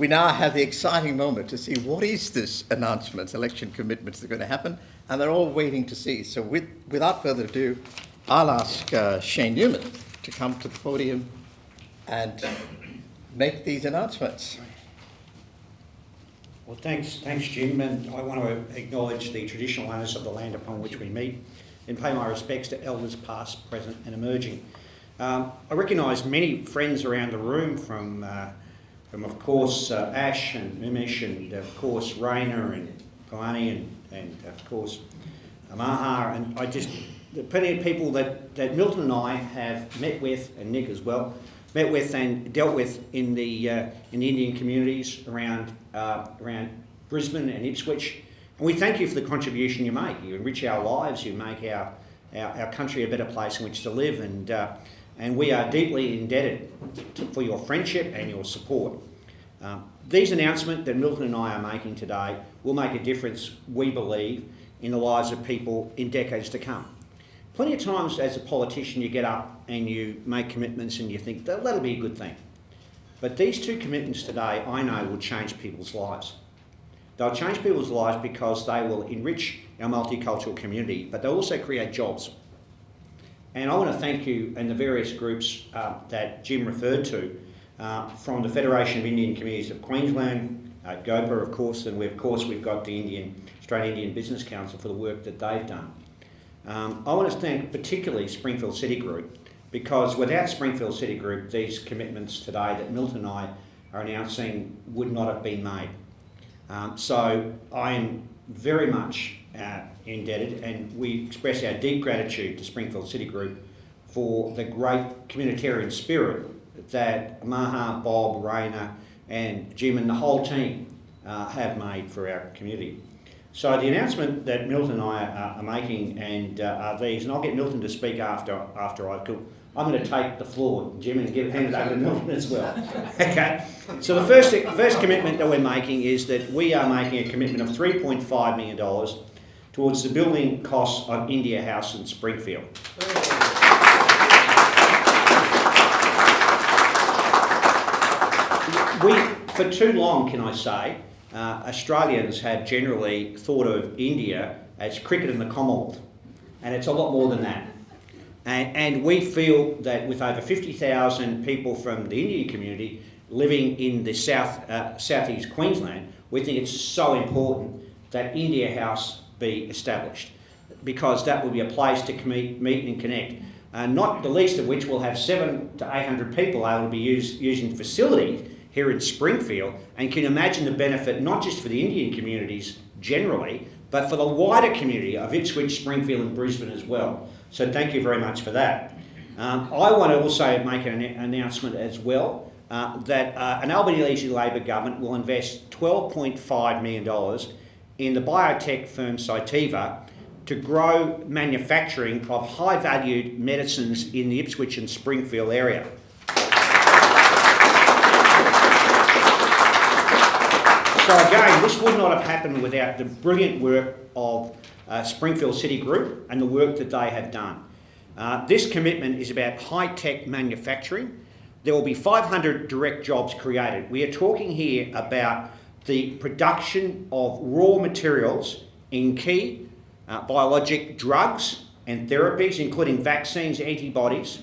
we now have the exciting moment to see what is this announcement, election commitments that are going to happen, and they're all waiting to see. So without further ado, I'll ask Shayne Neumann to come to the podium and make these announcements. Well, thanks Jim, and I want to acknowledge the traditional owners of the land upon which we meet and pay my respects to elders past, present and emerging. I recognise many friends around the room from of course Ash and Umesh and of course Rainer and Kalani and of course Maha, and plenty of people that Milton and I have met with, and Nick as well, met with and dealt with in the Indian communities around Brisbane and Ipswich. And we thank you for the contribution you make. You enrich our lives, you make our country a better place in which to live, and we are deeply indebted for your friendship and your support. These announcements that Milton and I are making today will make a difference, we believe, in the lives of people in decades to come. Plenty of times as a politician you get up and you make commitments and you think that'll be a good thing. But these two commitments today, I know, will change people's lives. They'll change people's lives because they will enrich our multicultural community, but they'll also create jobs. And I want to thank you and the various groups that Jim referred to, from the Federation of Indian Communities of Queensland, GOPA of course, and we've got the Australian Indian Business Council for the work that they've done. I want to thank particularly Springfield City Group, because without Springfield City Group, these commitments today that Milton and I are announcing would not have been made. So I am very much indebted, and we express our deep gratitude to Springfield City Group for the great communitarian spirit that Maha, Bob, Rainer and Jim and the whole team have made for our community. So the announcement that Milton and I are making are these, and I'll get Milton to speak after I'm going to take the floor, Jim, and hand it over to Milton as well. Okay. So the first commitment that we're making is that we are making a commitment of $3.5 million towards the building costs of India House in Springfield. For too long, can I say, Australians have generally thought of India as cricket and the Commonwealth, and it's a lot more than that. And we feel that with over 50,000 people from the Indian community living in the southeast Queensland, we think it's so important that India House be established, because that will be a place to meet and connect. Not the least of which will have 700 to 800 people able to be using facilities here in Springfield, and can imagine the benefit not just for the Indian communities generally, but for the wider community of Ipswich, Springfield and Brisbane as well. So thank you very much for that. I want to also make an announcement as well that an Albanese Labor government will invest $12.5 million in the biotech firm Cytiva to grow manufacturing of high-valued medicines in the Ipswich and Springfield area. So again, this would not have happened without the brilliant work of Springfield City Group and the work that they have done. This commitment is about high-tech manufacturing. There will be 500 direct jobs created. We are talking here about the production of raw materials in key biologic drugs and therapies, including vaccines, antibodies,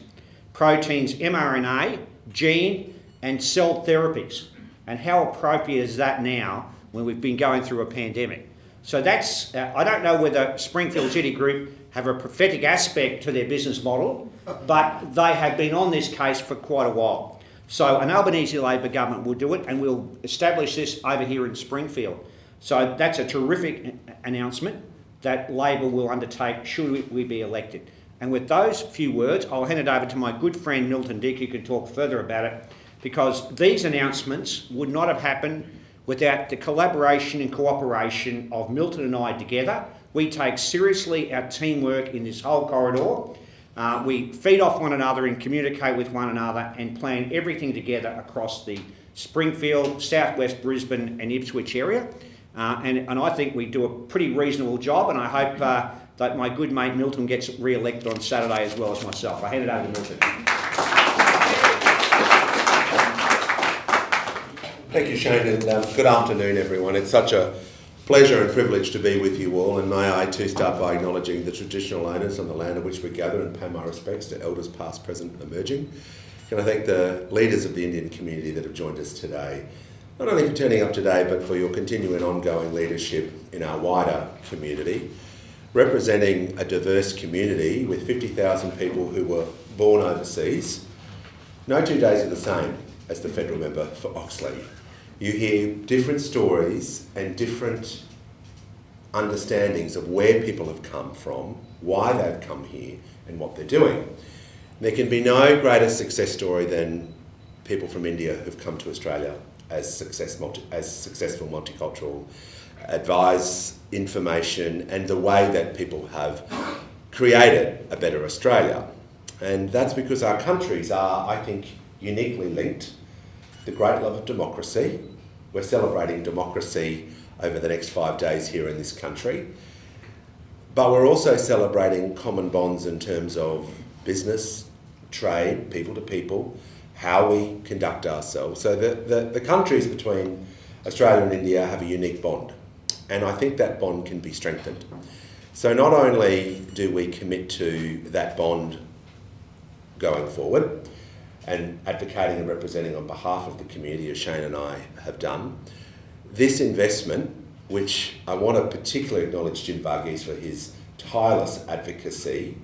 proteins, mRNA, gene and cell therapies. And how appropriate is that now when we've been going through a pandemic? So that's, I don't know whether Springfield City Group have a prophetic aspect to their business model, but they have been on this case for quite a while. So an Albanese Labor government will do it, and we'll establish this over here in Springfield. So that's a terrific announcement that Labor will undertake should we be elected. And with those few words, I'll hand it over to my good friend Milton Dick, who can talk further about it, because these announcements would not have happened without the collaboration and cooperation of Milton and I together. We take seriously our teamwork in this whole corridor. We feed off one another and communicate with one another and plan everything together across the Springfield, southwest Brisbane and Ipswich area. And I think we do a pretty reasonable job, and I hope that my good mate Milton gets re-elected on Saturday as well as myself. I hand it over to Milton. Thank you, Shane, and good afternoon, everyone. It's such a pleasure and privilege to be with you all, and may I too start by acknowledging the traditional owners on the land on which we gather and pay my respects to elders past, present and emerging. Can I thank the leaders of the Indian community that have joined us today, not only for turning up today, but for your continuing ongoing leadership in our wider community, representing a diverse community with 50,000 people who were born overseas. No 2 days are the same as the federal member for Oxley. You hear different stories and different understandings of where people have come from, why they've come here and what they're doing. There can be no greater success story than people from India who've come to Australia as successful multicultural, advise information and the way that people have created a better Australia. And that's because our countries are, I think, uniquely linked. The great love of democracy. We're celebrating democracy over the next 5 days here in this country. But we're also celebrating common bonds in terms of business, trade, people to people, how we conduct ourselves. So the countries between Australia and India have a unique bond. And I think that bond can be strengthened. So not only do we commit to that bond going forward, and advocating and representing on behalf of the community, as Shane and I have done. This investment, which I want to particularly acknowledge Jim Varghese for his tireless advocacy.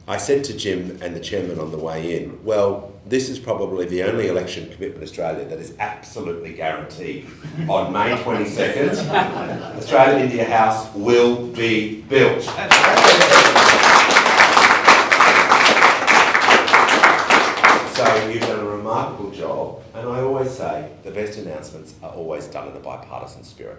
I said to Jim and the chairman on the way in, well, this is probably the only election commitment in Australia that is absolutely guaranteed. On May 22nd, Australia-India House will be built. So you've done a remarkable job, and I always say the best announcements are always done in a bipartisan spirit.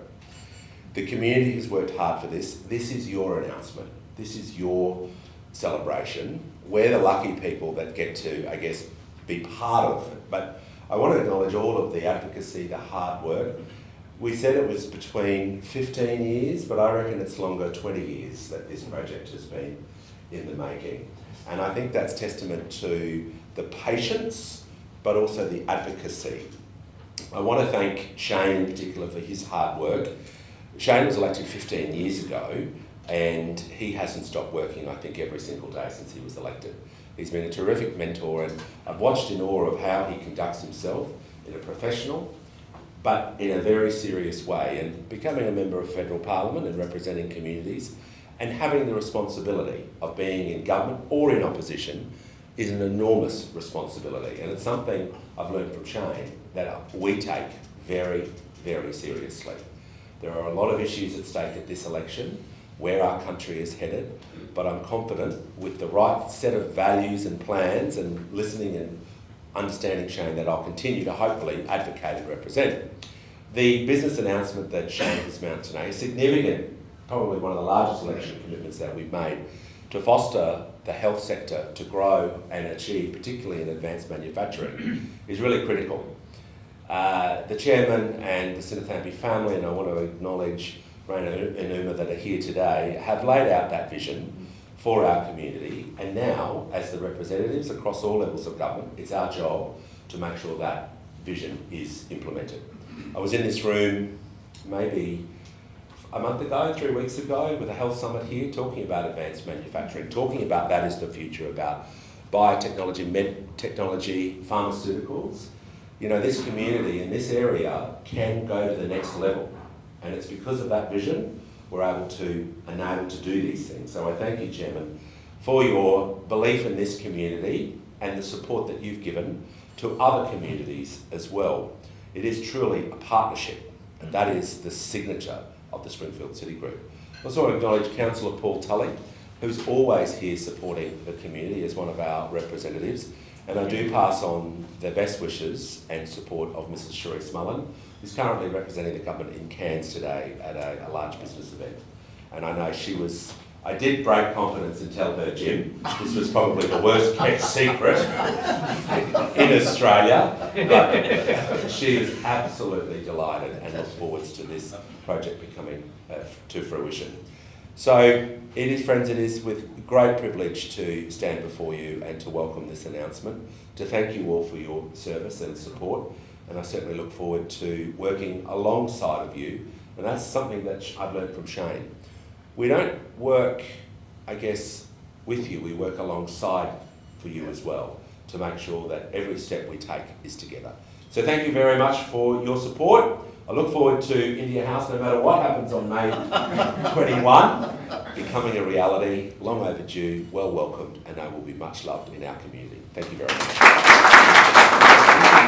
The community has worked hard for this. This is your announcement. This is your celebration. We're the lucky people that get to, I guess, be part of it. But I want to acknowledge all of the advocacy, the hard work. We said it was between 15 years, but I reckon it's longer, 20 years that this project has been in the making. And I think that's testament to the patience, but also the advocacy. I want to thank Shane in particular for his hard work. Shane was elected 15 years ago, and he hasn't stopped working, I think, every single day since he was elected. He's been a terrific mentor, and I've watched in awe of how he conducts himself in a professional, but in a very serious way, and becoming a member of federal parliament and representing communities, and having the responsibility of being in government or in opposition is an enormous responsibility. And it's something I've learned from Shane that we take very, very seriously. There are a lot of issues at stake at this election, where our country is headed, but I'm confident with the right set of values and plans and listening and understanding Shane that I'll continue to hopefully advocate and represent. The business announcement that Shane has mounted today is significant, probably one of the largest election commitments that we've made to foster the health sector to grow and achieve, particularly in advanced manufacturing, is really critical. The chairman and the Sinathampi family, and I want to acknowledge Hon Shayne Neumann that are here today, have laid out that vision for our community, and now, as the representatives across all levels of government, it's our job to make sure that vision is implemented. I was in this room maybe a month ago, 3 weeks ago, with a health summit here, talking about advanced manufacturing, talking about that as the future, about biotechnology, med technology, pharmaceuticals. You know, this community in this area can go to the next level. And it's because of that vision we're able to enable to do these things. So I thank you, Chairman, for your belief in this community and the support that you've given to other communities as well. It is truly a partnership, and that is the signature of the Springfield City Group. I also want to acknowledge Councillor Paul Tully, who's always here supporting the community as one of our representatives, and I do pass on the best wishes and support of Mrs. Cherise Mullen, who's currently representing the government in Cairns today at a large business event. And I know she was, I did break confidence and tell her, Jim, this was probably the worst kept secret in Australia, but she is absolutely delighted and looks forward to this project coming to fruition. So it is, friends, it is with great privilege to stand before you and to welcome this announcement, to thank you all for your service and support, and I certainly look forward to working alongside of you. And that's something that I've learned from Shayne. We don't work, I guess, with you, we work alongside for you as well to make sure that every step we take is together. So thank you very much for your support. I look forward to India House, no matter what happens on May 21, becoming a reality, long overdue, well welcomed, and they will be much loved in our community. Thank you very much.